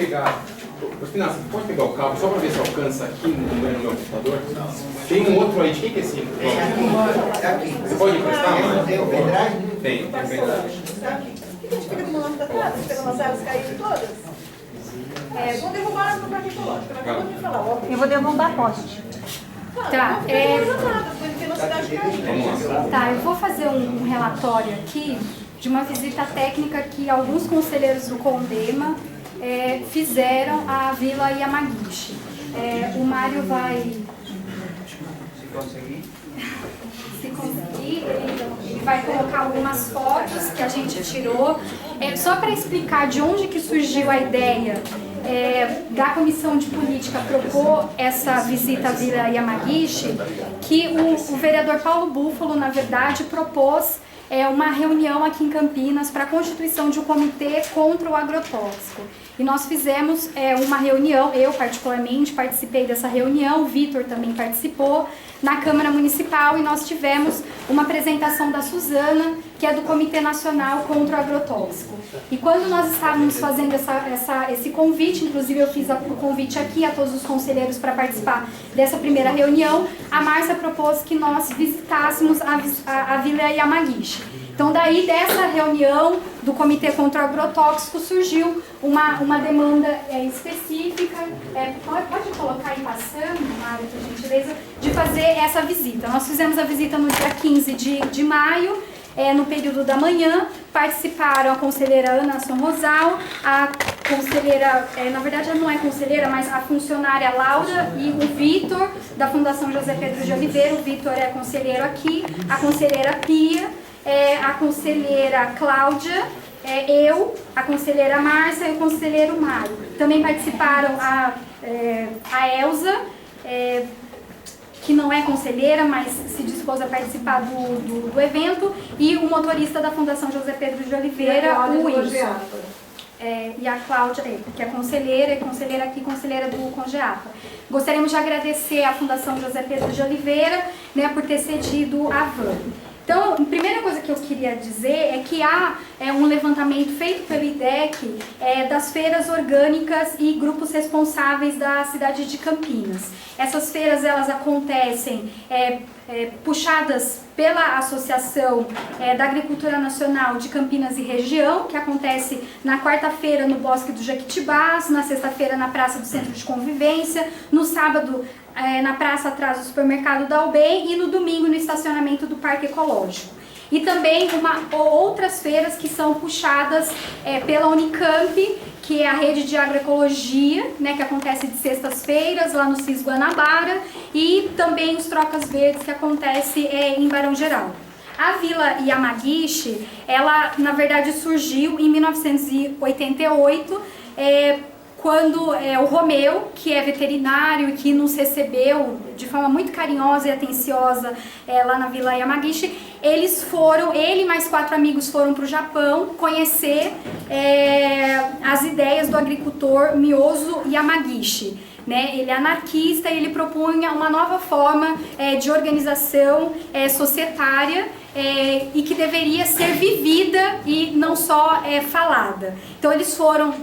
pegar... Espinal, você pode pegar o cabo só para ver se alcança aqui no meu computador? Tem um outro aí, de quem que é esse? Você pode emprestar, mano? Tem o pendrive? Tem pendrive. A gente fica demorando atrás, esperando as áreas caírem todas. Vão derrubar no parque ecológico, não acabou de falar, ó. Eu vou derrubar poste. Tá, Tá, eu vou fazer um relatório aqui de uma visita técnica que alguns conselheiros do CONDEMA fizeram à Vila Yamagishi. O Mário vai... Se conseguir, ele vai colocar algumas fotos que a gente tirou. Só para explicar de onde que surgiu a ideia da Comissão de Política propor essa visita à Vila Yamagishi, que o vereador Paulo Búfalo, na verdade, propôs uma reunião aqui em Campinas para a constituição de um comitê contra o agrotóxico. E nós fizemos uma reunião, eu particularmente participei dessa reunião, o Vitor também participou, na Câmara Municipal, e nós tivemos uma apresentação da Suzana, que é do Comitê Nacional contra o Agrotóxico. E quando nós estávamos fazendo esse convite, inclusive eu fiz o convite aqui a todos os conselheiros para participar dessa primeira reunião, a Márcia propôs que nós visitássemos a Vila Yamagishi. Então daí dessa reunião do Comitê contra o Agrotóxico surgiu uma demanda específica, pode colocar aí passando, Mário, por gentileza, de fazer essa visita. Nós fizemos a visita no dia 15 de maio, no período da manhã, participaram a conselheira Ana Asson Rosal, a conselheira, na verdade ela não é conselheira, mas a funcionária Laura e o Vitor, da Fundação José Pedro de Oliveira. O Vitor é conselheiro aqui, a conselheira Pia, a conselheira Cláudia, eu, a conselheira Márcia e o conselheiro Mário. Também participaram a Elza, que não é conselheira, mas se dispôs a participar do evento, e o motorista da Fundação José Pedro de Oliveira, o Wilson. E a Cláudia, que é conselheira aqui, conselheira do Congeapa. Gostaríamos de agradecer à Fundação José Pedro de Oliveira, por ter cedido a van. Então, a primeira coisa que eu queria dizer é que há um levantamento feito pelo IDEC das feiras orgânicas e grupos responsáveis da cidade de Campinas. Essas feiras, elas acontecem puxadas pela Associação da Agricultura Nacional de Campinas e Região, que acontece na quarta-feira no Bosque do Jequitibás, na sexta-feira na Praça do Centro de Convivência, no sábado na praça atrás do supermercado da UBEM e no domingo no estacionamento do Parque Ecológico. E também outras feiras que são puxadas pela Unicamp, que é a rede de agroecologia, que acontece de sextas-feiras lá no CIS Guanabara, e também os Trocas Verdes, que acontece em Barão Geraldo. A Vila Yamagishi, ela na verdade surgiu em 1988, quando o Romeu, que é veterinário e que nos recebeu de forma muito carinhosa e atenciosa lá na Vila Yamagishi, ele e mais 4 amigos foram para o Japão conhecer as ideias do agricultor Miyozo Yamagishi. Ele é anarquista e ele propunha uma nova forma de organização societária e que deveria ser vivida e não só falada. Então eles foram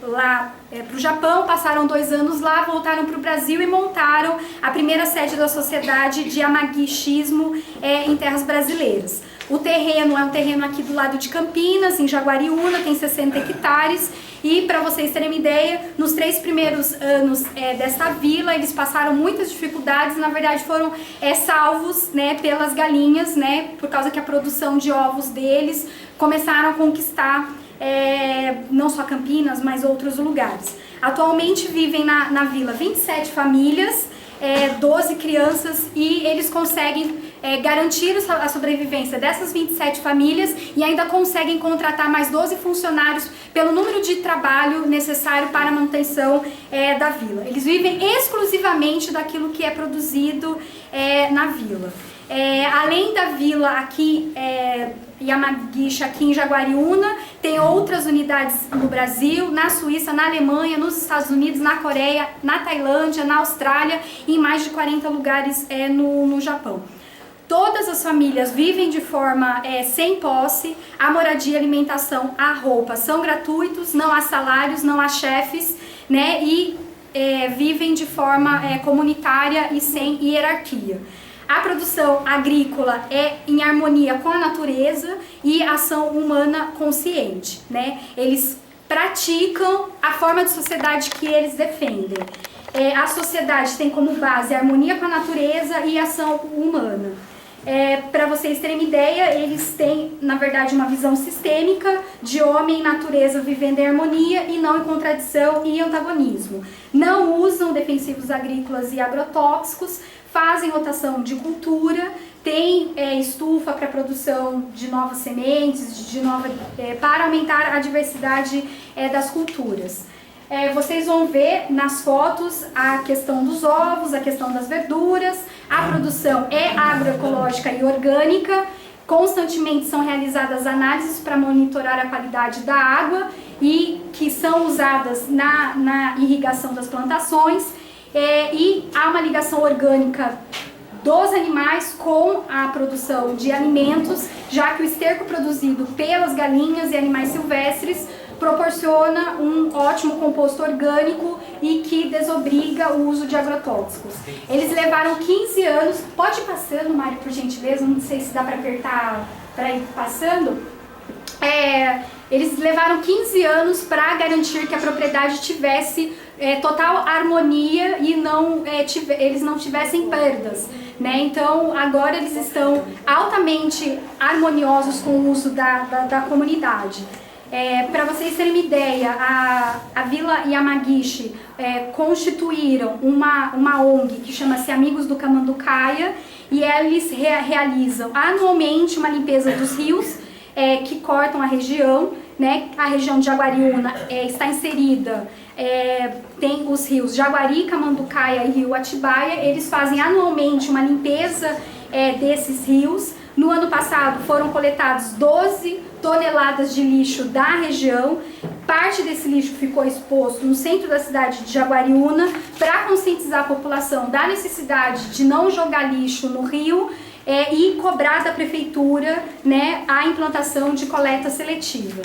lá para o Japão, passaram 2 anos lá, voltaram para o Brasil e montaram a primeira sede da sociedade de Yamagishismo em terras brasileiras. O terreno é um terreno aqui do lado de Campinas, em Jaguariúna, tem 60 hectares. E para vocês terem uma ideia, nos 3 primeiros anos dessa vila, eles passaram muitas dificuldades, na verdade foram salvos pelas galinhas, por causa que a produção de ovos deles começaram a conquistar não só Campinas, mas outros lugares. Atualmente vivem na vila 27 famílias, 12 crianças, e eles conseguem garantir a sobrevivência dessas 27 famílias e ainda conseguem contratar mais 12 funcionários pelo número de trabalho necessário para a manutenção da vila. Eles vivem exclusivamente daquilo que é produzido na vila. Além da vila aqui, Yamagishi, aqui em Jaguariúna, tem outras unidades no Brasil, na Suíça, na Alemanha, nos Estados Unidos, na Coreia, na Tailândia, na Austrália e em mais de 40 lugares no Japão. Todas as famílias vivem de forma sem posse, a moradia, a alimentação, a roupa são gratuitos, não há salários, não há chefes, né? E vivem de forma comunitária e sem hierarquia. A produção agrícola é em harmonia com a natureza e ação humana consciente, né? Eles praticam a forma de sociedade que eles defendem. A sociedade tem como base a harmonia com a natureza e a ação humana. Para vocês terem uma ideia, eles têm, na verdade, uma visão sistêmica de homem e natureza vivendo em harmonia e não em contradição e antagonismo. Não usam defensivos agrícolas e agrotóxicos, fazem rotação de cultura, tem estufa para produção de novas sementes, para aumentar a diversidade das culturas. Vocês vão ver nas fotos a questão dos ovos, a questão das verduras, a produção é agroecológica e orgânica, constantemente são realizadas análises para monitorar a qualidade da água e que são usadas na irrigação das plantações, e há uma ligação orgânica dos animais com a produção de alimentos, já que o esterco produzido pelas galinhas e animais silvestres proporciona um ótimo composto orgânico e que desobriga o uso de agrotóxicos. Eles levaram 15 anos, pode ir passando, Mário, por gentileza, não sei se dá para apertar para ir passando. Eles levaram 15 anos para garantir que a propriedade tivesse total harmonia e eles não tivessem perdas. Né? Então, agora eles estão altamente harmoniosos com o uso da comunidade. Para vocês terem uma ideia, a Vila Yamagishi constituíram uma ONG que chama-se Amigos do Camanducaia e eles realizam anualmente uma limpeza dos rios que cortam a região, né? A região de Jaguariúna está inserida, tem os rios Jaguari, Camanducaia e Rio Atibaia. Eles fazem anualmente uma limpeza desses rios. No ano passado foram coletados 12 toneladas de lixo da região. Parte desse lixo ficou exposto no centro da cidade de Jaguariúna para conscientizar a população da necessidade de não jogar lixo no rio e cobrar da prefeitura, né, a implantação de coleta seletiva.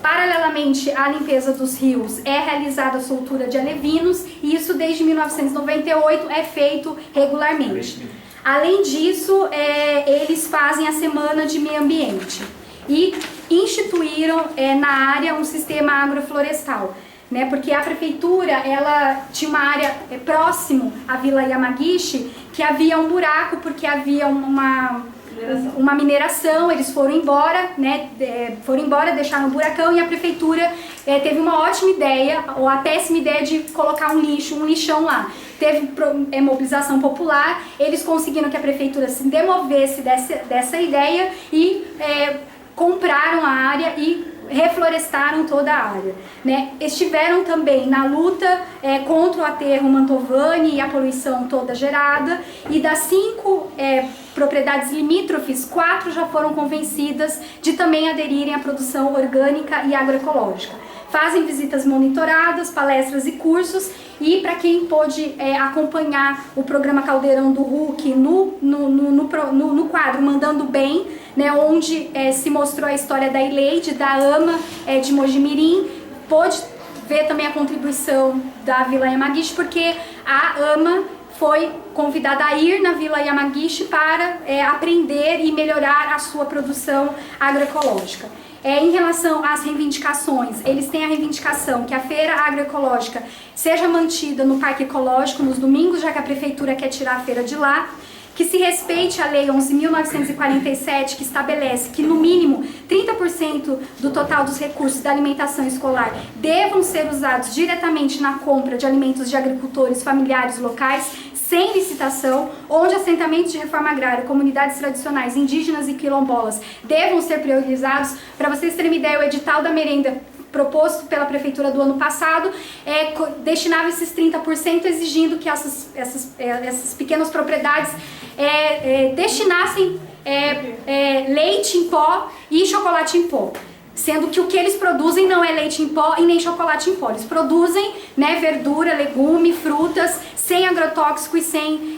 Paralelamente à limpeza dos rios, é realizada a soltura de alevinos e isso desde 1998 é feito regularmente. Além disso, eles fazem a Semana de Meio Ambiente e instituíram na área um sistema agroflorestal, né? Porque a prefeitura ela tinha uma área próximo à Vila Yamagishi que havia um buraco porque havia uma mineração, eles foram embora, né? Deixaram um buracão e a prefeitura teve uma ótima ideia, ou a péssima ideia de colocar um lixão lá. Teve mobilização popular, eles conseguiram que a prefeitura se demovesse dessa ideia e compraram a área e reflorestaram toda a área, né? Estiveram também na luta contra o aterro Mantovani e a poluição toda gerada, e das 5 propriedades limítrofes, 4 já foram convencidas de também aderirem à produção orgânica e agroecológica. Fazem visitas monitoradas, palestras e cursos, e para quem pôde acompanhar o programa Caldeirão do Hulk no quadro Mandando Bem, né, onde se mostrou a história da Ileide, da AMA de Mojimirim, pôde ver também a contribuição da Vila Yamagishi, porque a AMA foi convidada a ir na Vila Yamagishi para aprender e melhorar a sua produção agroecológica. Em relação às reivindicações, eles têm a reivindicação que a feira agroecológica seja mantida no Parque Ecológico nos domingos, já que a prefeitura quer tirar a feira de lá, que se respeite a Lei 11.947, que estabelece que no mínimo 30% do total dos recursos da alimentação escolar devam ser usados diretamente na compra de alimentos de agricultores familiares locais, sem licitação, onde assentamentos de reforma agrária, comunidades tradicionais, indígenas e quilombolas devam ser priorizados. Para vocês terem uma ideia, o edital da merenda proposto pela prefeitura do ano passado destinava esses 30%, exigindo que essas pequenas propriedades destinassem leite em pó e chocolate em pó. Sendo que o que eles produzem não é leite em pó e nem chocolate em pó. Eles produzem, né, verdura, legume, frutas, sem agrotóxico e sem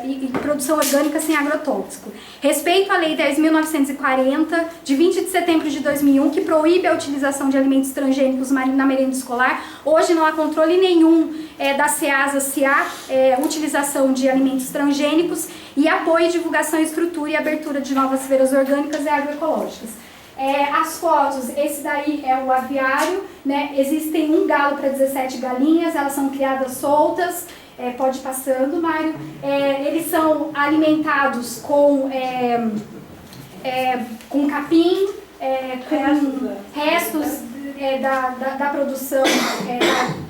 e produção orgânica sem agrotóxico. Respeito à Lei 10.940, de 20 de setembro de 2001, que proíbe a utilização de alimentos transgênicos na merenda escolar. Hoje não há controle nenhum da SEASA se há utilização de alimentos transgênicos, e apoio, divulgação, estrutura e abertura de novas feiras orgânicas e agroecológicas. As fotos, esse daí é o aviário, né? Existem um galo para 17 galinhas, elas são criadas soltas, pode ir passando, Mário. Eles são alimentados com capim, com restos da produção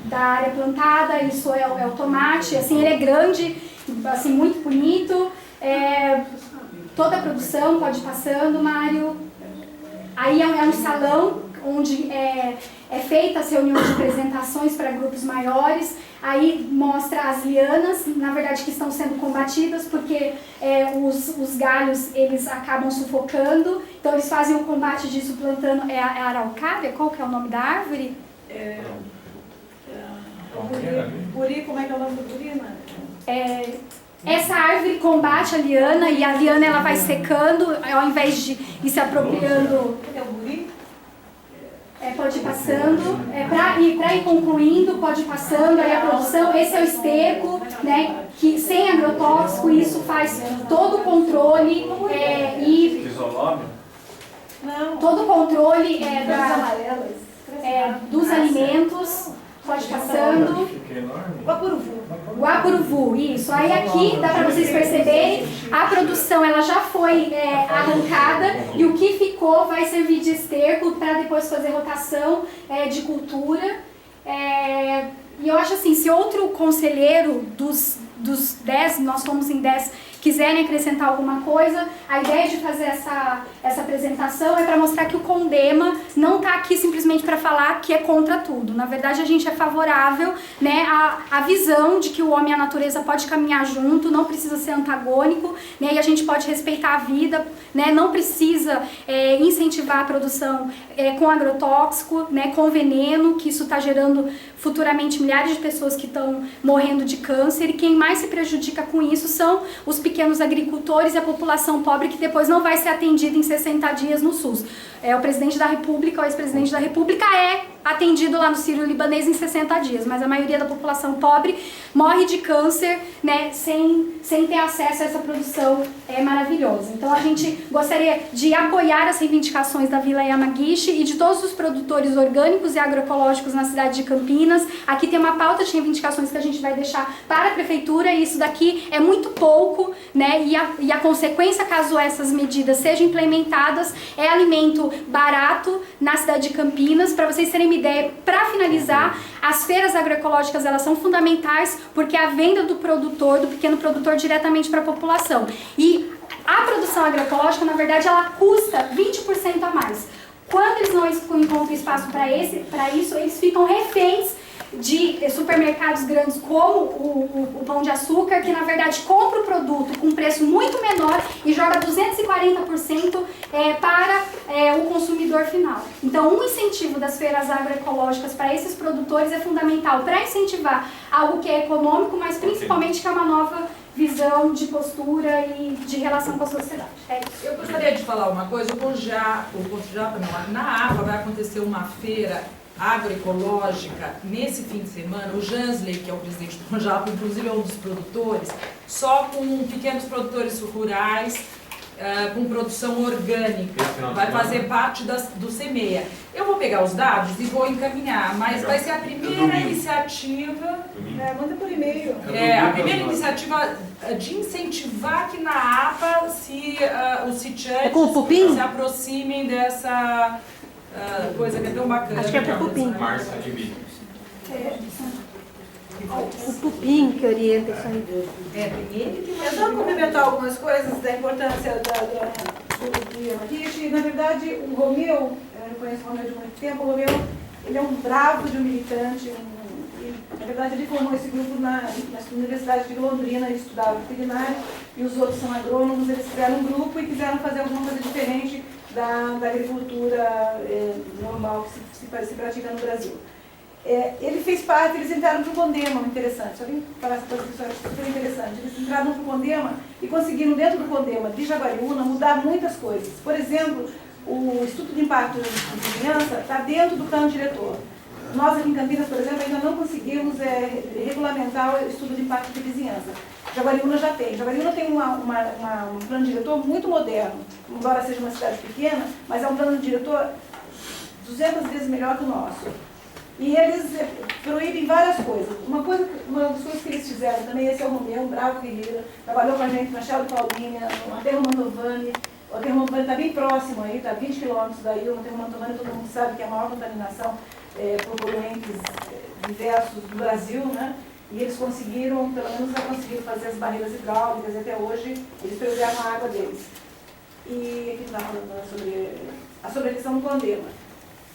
da área plantada. Isso é o tomate, assim, ele é grande, assim, muito bonito. Toda a produção, pode ir passando, Mário. Aí é um salão onde é feita as reuniões de apresentações para grupos maiores. Aí mostra as lianas, na verdade, que estão sendo combatidas, porque os galhos eles acabam sufocando. Então eles fazem o combate disso plantando a araucária. Qual que é o nome da árvore? Buri, como é que é o nome do buri, né? Essa árvore combate a liana, e a liana ela vai secando, ao invés de ir se apropriando. É o buri? Pode ir passando, para ir concluindo, pode ir passando, aí a produção, esse é o esterco, né, que sem agrotóxico, isso faz todo o controle todo o controle dos alimentos. Pode ir passando. Guapuruvu, isso. Aí aqui dá para vocês perceberem, a produção ela já foi arrancada, e o que ficou vai servir de esterco para depois fazer rotação de cultura. E eu acho assim, se outro conselheiro dos 10, nós fomos em 10, quiserem acrescentar alguma coisa, a ideia de fazer essa apresentação é para mostrar que o Condema não está aqui simplesmente para falar que é contra tudo. Na verdade, a gente é favorável, né, à visão de que o homem e a natureza pode caminhar junto, não precisa ser antagônico, né, e a gente pode respeitar a vida, né, não precisa incentivar a produção com agrotóxico, né, com veneno, que isso está gerando futuramente milhares de pessoas que estão morrendo de câncer, e quem mais se prejudica com isso são os pequenos agricultores e a população pobre, que depois não vai ser atendida em 60 dias no SUS. O presidente da República, o ex-presidente da República é atendido lá no Sírio-Libanês em 60 dias, mas a maioria da população pobre morre de câncer, né, sem ter acesso a essa produção maravilhosa. Então a gente gostaria de apoiar as reivindicações da Vila Yamaguchi e de todos os produtores orgânicos e agroecológicos na cidade de Campinas. Aqui tem uma pauta de reivindicações que a gente vai deixar para a prefeitura, e isso daqui é muito pouco, né, e a consequência, caso essas medidas sejam implementadas, é alimento barato na cidade de Campinas. Para vocês terem uma ideia, para finalizar, as feiras agroecológicas elas são fundamentais, porque a venda do produtor, do pequeno produtor, diretamente para a população. E a produção agroecológica, na verdade, ela custa 20% a mais. Quando eles não encontram espaço para isso, eles ficam reféns de supermercados grandes como o Pão de Açúcar, que na verdade compra o produto com um preço muito menor e joga 240% para o consumidor final. Então, um incentivo das feiras agroecológicas para esses produtores é fundamental para incentivar algo que é econômico, mas principalmente que é uma nova visão de postura e de relação com a sociedade. Eu gostaria de falar uma coisa. Na APA vai acontecer uma feira agroecológica nesse fim de semana. O Jansley, que é o presidente do Conjapa, inclusive é um dos produtores, só com pequenos produtores rurais, com produção orgânica. Vai fazer parte do CEMEA. Eu vou pegar os dados e vou encaminhar, mas vai ser a primeira iniciativa. Manda por e-mail. A primeira iniciativa de incentivar que na APA os sitiantes se aproximem dessa coisa que é tão bacana. Acho que é pro Pupim. Março de vídeo. O Pupim que orienta isso aí. Tem ele que Eu só complementar algumas coisas da importância do Yamaguchi. Na verdade, o Romeu, eu conheço o Romeu de muito tempo, o Romeu ele é um bravo de um militante. Na verdade, ele formou esse grupo na Universidade de Londrina, ele estudava veterinário, e os outros são agrônomos. Eles criaram um grupo e quiseram fazer alguma coisa diferente da agricultura normal que se pratica no Brasil. Ele fez parte, eles entraram para o Condema, interessante, só vim falar essa coisa que eu acho super interessante. Eles entraram para o Condema e conseguiram, dentro do Condema de Jaguariúna, mudar muitas coisas. Por exemplo, o Estudo de Impacto de Vizinhança está dentro do plano diretor. Nós aqui em Campinas, por exemplo, ainda não conseguimos regulamentar o Estudo de Impacto de Vizinhança. Jaguariúna já tem. Jaguariúna tem um plano diretor muito moderno, embora seja uma cidade pequena, mas é um plano diretor 200 vezes melhor que o nosso. E eles proíbem várias coisas. Uma das coisas que eles fizeram também, esse é o Romeu, um bravo guerreiro, trabalhou com a gente na Shell de Paulínia, no Aterro Mantovani. O Aterro Mantovani está bem próximo aí, está a 20 quilômetros daí. O Aterro Mantovani, todo mundo sabe que é a maior contaminação por poluentes diversos do Brasil, né? E eles conseguiram, pelo menos já conseguiram fazer as barreiras hidráulicas, e até hoje eles priorizaram a água deles. E aqui está falando sobre a questão do Condema.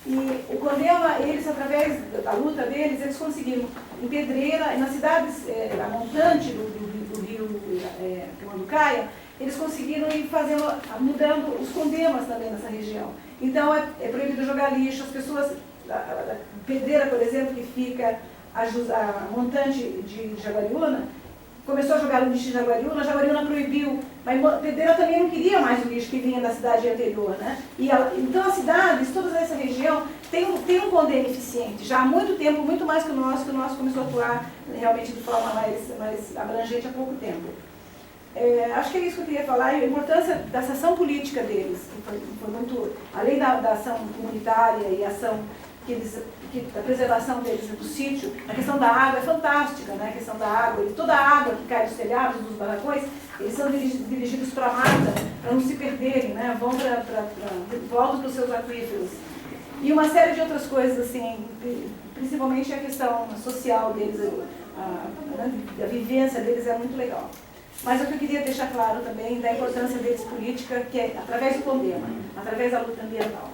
E o Condema, eles, através da luta deles, eles conseguiram, em Pedreira, nas cidades da montante do rio Manducaia, eles conseguiram ir mudando os condemas também nessa região. Então, é proibido jogar lixo, as pessoas, a Pedreira, por exemplo, que fica a montante de Jaguariúna, começou a jogar o lixo em Jaguariúna proibiu, mas Pedreira também não queria mais o lixo que vinha da cidade anterior, né? Então as cidades, toda essa região, tem um condema eficiente, já há muito tempo, muito mais que o nosso começou a atuar realmente de forma mais abrangente há pouco tempo. Acho que é isso que eu queria falar, e a importância dessa ação política deles, que foi muito, além da ação comunitária e a ação da preservação deles do sítio, a questão da água é fantástica, né? A questão da água, e toda a água que cai dos telhados, dos barracões, eles são dirigidos para a mata, para não se perderem, né? Voltam para os seus aquíferos. E uma série de outras coisas, assim, principalmente a questão social deles, a vivência deles é muito legal. Mas o que eu queria deixar claro também da importância deles política, que é através do Condema, através da luta ambiental.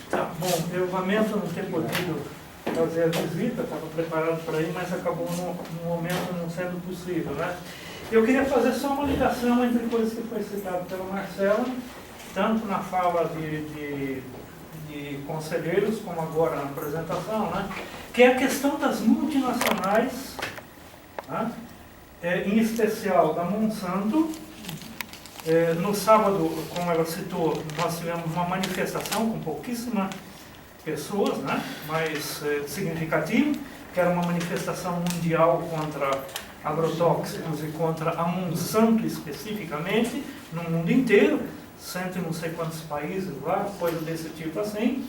Tá, bom, eu lamento não ter podido fazer a visita, estava preparado para ir, mas acabou no momento não sendo possível, né? Eu queria fazer só uma ligação entre coisas que foi citado pela Marcela, tanto na fala de conselheiros, como agora na apresentação, né? Que é a questão das multinacionais, né? Em especial da Monsanto. No sábado, como ela citou, nós tivemos uma manifestação com pouquíssimas pessoas, né? Mas significativa, que era uma manifestação mundial contra agrotóxicos e contra a Monsanto especificamente, no mundo inteiro, cento e não sei quantos países lá, coisa desse tipo assim,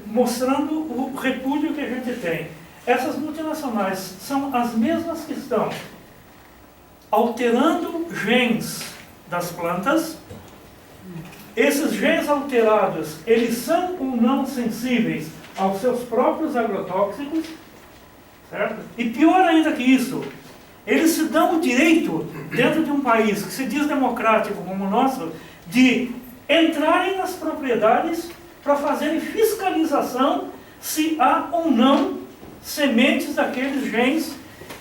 mostrando o repúdio que a gente tem. Essas multinacionais são as mesmas que estão alterando genes das plantas. Esses genes alterados, eles são ou não sensíveis aos seus próprios agrotóxicos, certo? E pior ainda que isso, eles se dão o direito, dentro de um país que se diz democrático como o nosso, de entrarem nas propriedades para fazerem fiscalização se há ou não sementes daqueles genes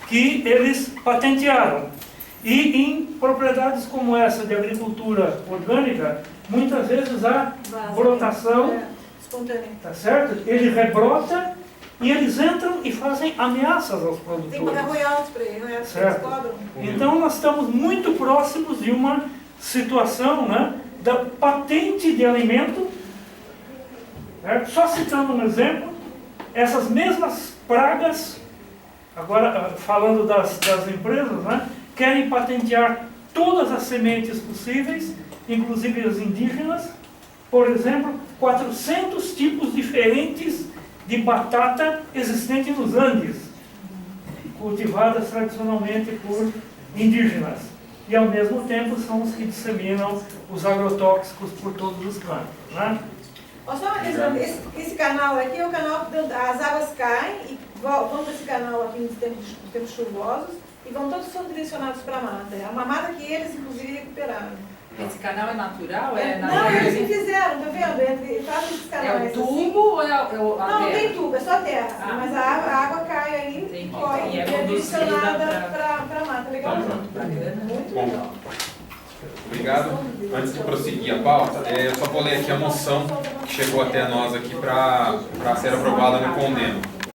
que eles patentearam. E em propriedades como essa de agricultura orgânica, muitas vezes há brotação, espontânea. tá certo? Ele rebrota e eles entram e fazem ameaças aos produtores. Tem que pagar royalties para ele, royalties que eles cobram. Então nós estamos muito próximos de uma situação, né, da patente de alimento, certo? Só citando um exemplo, essas mesmas pragas, agora falando das empresas, né, querem patentear todas as sementes possíveis, inclusive as indígenas. Por exemplo, 400 tipos diferentes de batata existentes nos Andes, cultivadas tradicionalmente por indígenas. E ao mesmo tempo são os que disseminam os agrotóxicos por todos os cantos, né? Só uma questão, esse canal aqui é o canal que as águas caem e vão para esse canal aqui nos tempos chuvosos, e vão todos são direcionados para a mata. É uma mata que eles, inclusive, recuperaram. Esse canal é natural? Não, eles que fizeram, tá vendo? Eles fazem esses canais. É o tubo assim. ou é a Não, terra? não tem tubo, é só terra. Mas a água cai aí, corre, E é direcionada conduzida para a mata. Legal? Bacana. Muito legal. Obrigado. Antes de prosseguir a pauta, eu só vou ler aqui a moção que chegou até nós aqui para ser aprovada no Condeno.